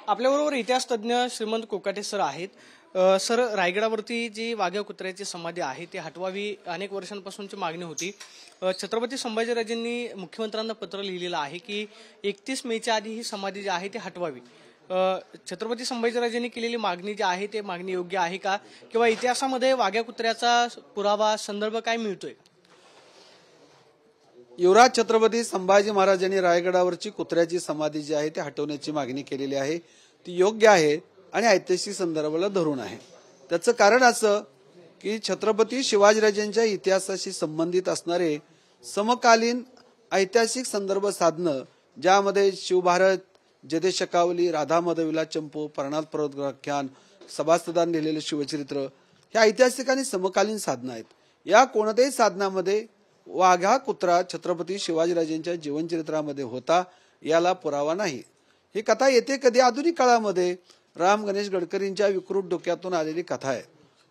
आपल्याबरोबर इतिहास तज्ञ श्रीमंत कोकाटे सर आहेत. सर, रायगडावरती जी वाघ्या कुत्र्याची समाधी आहे ती हटवावी अनेक वर्षांपासूनची मागणी होती. छत्रपती संभाजीराजेंनी मुख्यमंत्र्यांना पत्र लिहिलेलं आहे की 31 मेच्या आधी ही समाधी जी आहे ती हटवावी. छत्रपती संभाजीराजेंनी केलेली मागणी जी आहे ते मागणी योग्य आहे का, किंवा इतिहासामध्ये वाघ्या कुत्र्याचा पुरावा संदर्भ काय मिळतोय? युवराज छत्रपती संभाजी महाराजांनी रायगडावरची कुत्र्याची समाधी जी आहे ती हटवण्याची मागणी केलेली आहे. ती योग्य आहे आणि ऐतिहासिक संदर्भाला धरून आहे. त्याचं कारण असं की छत्रपती शिवाजीराजांच्या इतिहासाशी संबंधित असणारे समकालीन ऐतिहासिक संदर्भ साधणं, ज्यामध्ये शिवभारत, जदेशकावली, राधा माधवीला चंपू, परणात पर्वतख्यान, सभासदान लिहिलेलं शिवचरित्र हे ऐतिहासिक आणि समकालीन साधनं आहेत. या कोणत्याही साधनामध्ये वाघा कुत्रा छत्रपती शिवाजीराजांच्या जीवनचरित्रामध्ये होता याला पुरावा नाही. ही कथा येते कधी आधुनिक काळामध्ये राम गणेश गडकरींच्या विकृत डोक्यातून आलेली कथा आहे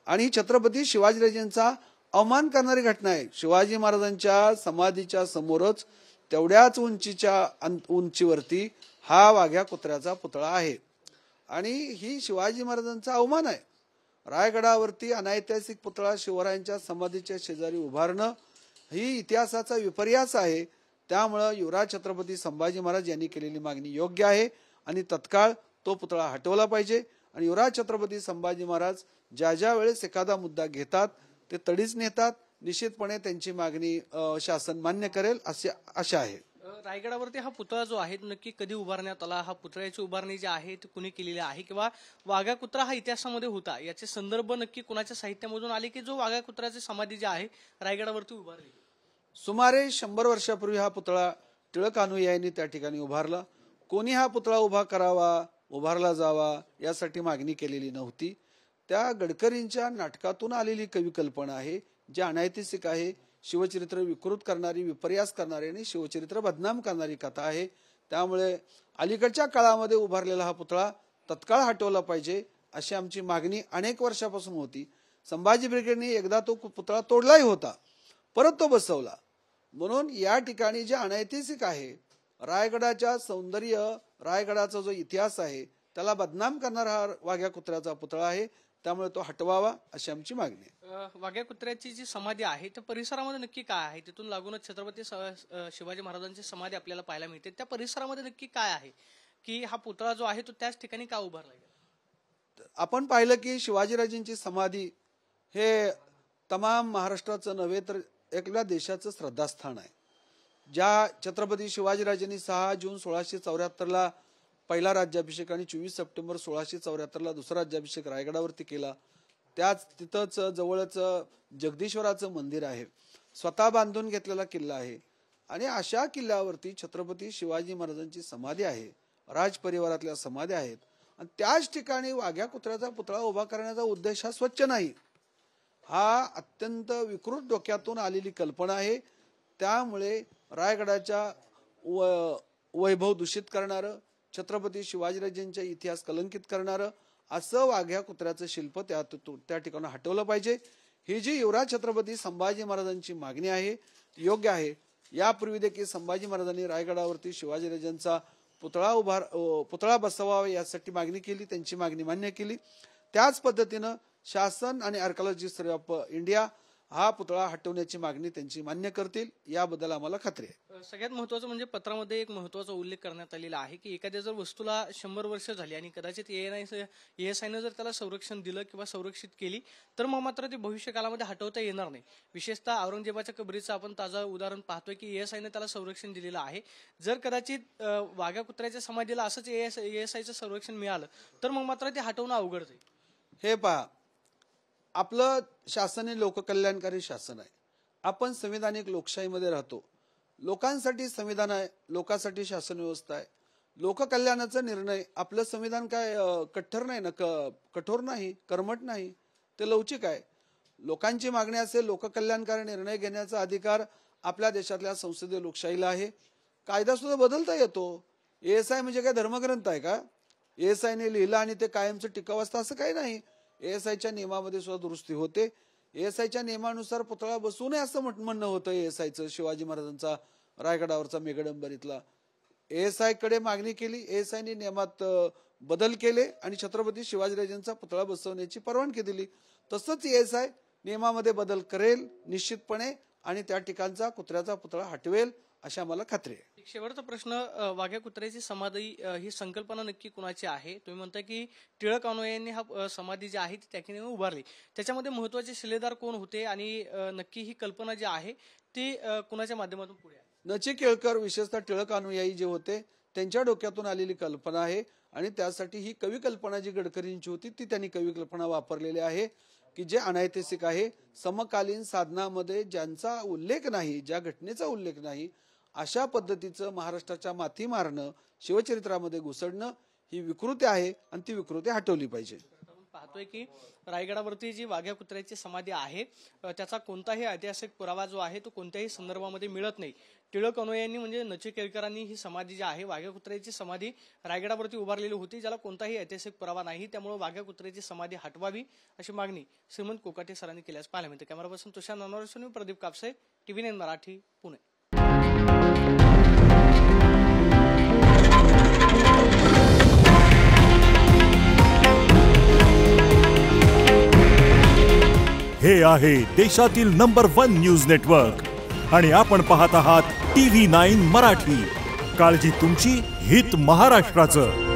आणि छत्रपती शिवाजीराजांचा अवमान करणारी घटना आहे. शिवाजी महाराजांच्या समाधीच्या समोरच तेवढ्याच उंचीवरती हा वाघ्या कुत्र्याचा पुतळा आहे आणि ही शिवाजी महाराजांचा अवमान आहे. रायगडावरती अनैतिहासिक पुतळा शिवरायांच्या समाधीच्या शेजारी उभारणं ही इतिहासाचा विपर्यास आहे. त्यामुळे युवराज छत्रपती संभाजी महाराज यांनी केलेली मागणी योग्य आहे आणि तत्काळ तो पुतळा हटवला पाहिजे. आणि युवराज छत्रपती संभाजी महाराज ज्या वेळेस एखादा मुद्दा घेतात ते तडीच नेतात. निश्चितपणे त्यांची मागणी शासन मान्य करेल असे आशा आहे. रायगडावरती हा पुतळा जो आहे नक्की कधी उभारण्यात आला, हा पुतळ्याची उभारणी जी आहे ती कुणी केलेली आहे, किंवा वाघा कुत्रा हा इतिहासामध्ये होता याचे संदर्भ नक्की कुणाच्या साहित्यामधून आले की जो वाघा कुत्र्याची समाधी जी आहे रायगडावरती उभारली? सुमारे 100 वर्षापूर्वी हा पुतळा टिळक अनुयायांनी त्या ठिकाणी उभारला. कोणी हा पुतळा उभारला जावा यासाठी मागणी केलेली नव्हती. त्या गडकरींच्या नाटकातून आलेली कविकल्पना आहे, जी अनैतिहासिक आहे, शिवचरित्र विकृत करणारी, विपर्यास करणारी आणि शिवचरित्र बदनाम करणारी कथा आहे. त्यामुळे अलीकडच्या काळामध्ये उभारलेला हा पुतळा तत्काळ हटवला पाहिजे अशी आमची मागणी अनेक वर्षापासून होती. संभाजी ब्रिगेडने एकदा तो पुतळा तोडलाही होता, परत तो बसवला. म्हणून या ठिकाणी जे अनैतिहासिक आहे, रायगडाच्या सौंदर्य, रायगडाचा जो इतिहास आहे त्याला बदनाम करणारा हा वाघ्या कुत्र्याचा पुतळा आहे. त्यामुळे तो हटवावा अशी आमची मागणी आहे. वाघ्या कुत्र्याची जी समाधी आहे त्या परिसरामध्ये नक्की काय आहे? तिथून लागूनच छत्रपती शिवाजी महाराजांची समाधी आपल्याला पाहायला मिळते. त्या परिसरामध्ये नक्की काय आहे की हा पुतळा जो आहे तो त्याच ठिकाणी का उभारला गेला? आपण पाहिलं की शिवाजीराजांची समाधी हे तमाम महाराष्ट्राचं नव्हे तर एकल्या देशाचं श्रद्धास्थान आहे. ज्या छत्रपती शिवाजीराजांनी 6 जून 1674 पहिला राज्याभिषेक आणि 24 सप्टेंबर 1674 दुसरा राज्याभिषेक रायगडावरती केला, त्याच तिथंच जवळच जगदीश्वराचं मंदिर आहे, स्वतः बांधून घेतलेला किल्ला आहे आणि अशा किल्ल्यावरती छत्रपती शिवाजी महाराजांची समाधी आहे, राजपरिवारातल्या समाध्या आहेत आणि त्याच ठिकाणी वाघ्या कुत्र्याचा पुतळा उभा करण्याचा उद्देश हा स्वच्छ नाही, हा अत्यंत विकृत डोक्यातून आलेली कल्पना आहे. त्यामुळे रायगडाच्या वैभव दूषित करणारं, छत्रपती शिवाजीराजांचा इतिहास कलंकित करणारं असं वाघ्या कुत्र्याचं शिल्प त्या ठिकाणी हटवलं पाहिजे. ही जी युवराज छत्रपती संभाजी महाराजांची मागणी आहे योग्य आहे. यापूर्वी देखील संभाजी महाराजांनी रायगडावरती शिवाजीराजांचा पुतळा बसवावा यासाठी मागणी केली, त्यांची मागणी मान्य केली. त्याच पद्धतीनं शासन आणि आर्किओलॉजिस्ट ऑफ इंडिया हा पुतळा हटवण्याची मागणी त्यांची मान्य करतील याबद्दल आम्हाला खात्री आहे. सगळ्यात महत्त्वाचं म्हणजे पत्रामध्ये एक महत्त्वाचा उल्लेख करण्यात आलेला आहे की एखाद्या जर वस्तूला 100 वर्ष झाली आणि कदाचित ASIनं जर त्याला संरक्षण दिलं किंवा संरक्षित केली तर मग मात्र ती भविष्यकाळामध्ये हटवता येणार नाही. विशेषतः औरंगजेबाच्या कबरीचं आपण ताजा उदाहरण पाहतोय की ASIनं त्याला संरक्षण दिलेलं आहे. जर कदाचित वाघ्या कुत्र्याच्या समाधीला असंच ASIचं संरक्षण मिळालं तर मग मात्र ते हटवणं अवघड जाईल. हे पहा, आपलं शासन हे लोककल्याणकारी शासन आहे. आपण संविधानिक लोकशाहीमध्ये राहतो. लोकांसाठी संविधान आहे, लोकांसाठी शासन व्यवस्था आहे. लोककल्याणाचा निर्णय, आपलं संविधान काय कठोर नाही ना, कठोर नाही, कर्मठ नाही, ते लवचिक आहे. लोकांची मागणी असेल लोककल्याणकारी निर्णय घेण्याचा अधिकार आपल्या देशातल्या संसदीय लोकशाहीला आहे. कायदा सुद्धा बदलता येतो. ASI म्हणजे काय धर्मग्रंथ आहे का? ASIने लिहिलं आणि ते कायमचं टिकावं असतं असं काही नाही. ASIच्या नियमामध्ये सुद्धा दुरुस्ती होते. ASIच्या नियमानुसार पुतळा बसवू नये असं म्हणणं होतं ASIचं, शिवाजी महाराजांचा रायगडावरचा मेघडंबरीतला. ASI कडे मागणी केली, ASIने नियमात बदल केले आणि छत्रपती शिवाजीराजांचा पुतळा बसवण्याची परवानगी दिली. तसंच ESI नियमामध्ये बदल करेल निश्चितपणे आणि त्या ठिकाणचा कुत्र्याचा पुतळा हटवेल अशी आम्हाला खात्री आहे. एक शेवटचा प्रश्न, वाघ्या कुत्र्याची समाधी ही संकल्पना नक्की कुणाची आहे? तुम्ही म्हणताय की टिळक अनुयायांनी हा समाधी जी आहे ती त्या ठिकाणी उभारली, त्याच्यामध्ये महत्वाचे शिलेदार कोण होते आणि नक्की ही कल्पना जी आहे ती कुणाच्या माध्यमातून पुढे आली? नची केळकर विशेषतः टिळक अनुयायी जे होते त्यांच्या डोक्यातून आलेली कल्पना आहे आणि त्यासाठी ही कवी कल्पना जी गडकरींची होती ती त्यांनी कवी कल्पना वापरलेली आहे की जे अनैतिक आहे. समकालीन साधनामध्ये ज्यांचा उल्लेख नाही, ज्या घटनेचा उल्लेख नाही, अशा पद्धतीचं महाराष्ट्राच्या माथी मारणं, शिवचरित्रामध्ये घुसडणं ही विकृती आहे आणि ती विकृती हटवली पाहिजे. आपण पाहतोय की रायगडावरती जी वाघ्या कुत्र्याची समाधी आहे त्याचा कोणताही ऐतिहासिक पुरावा जो आहे तो कोणत्याही संदर्भामध्ये मिळत नाही. टिळक अनुयायांनी म्हणजे नची केळकरांनी ही समाधी जी आहे वाघ्या कुत्र्याची समाधी रायगडावरती उभारलेली होती, ज्याला कोणताही ऐतिहासिक पुरावा नाही. त्यामुळे वाघ्या कुत्र्याची समाधी हटवावी अशी मागणी श्रीमंत कोकाटे सरांनी केल्यास पाहायला मिळते. कॅमेरा पर्सन तुषार नानवरेसह प्रदीप कापसे, TV9 मराठी, पुणे. हे आहे देशातील नंबर 1 न्यूज नेटवर्क आणि आपण पाहत आहात TV9 मराठी. काळजी तुमची, हित महाराष्ट्राचं.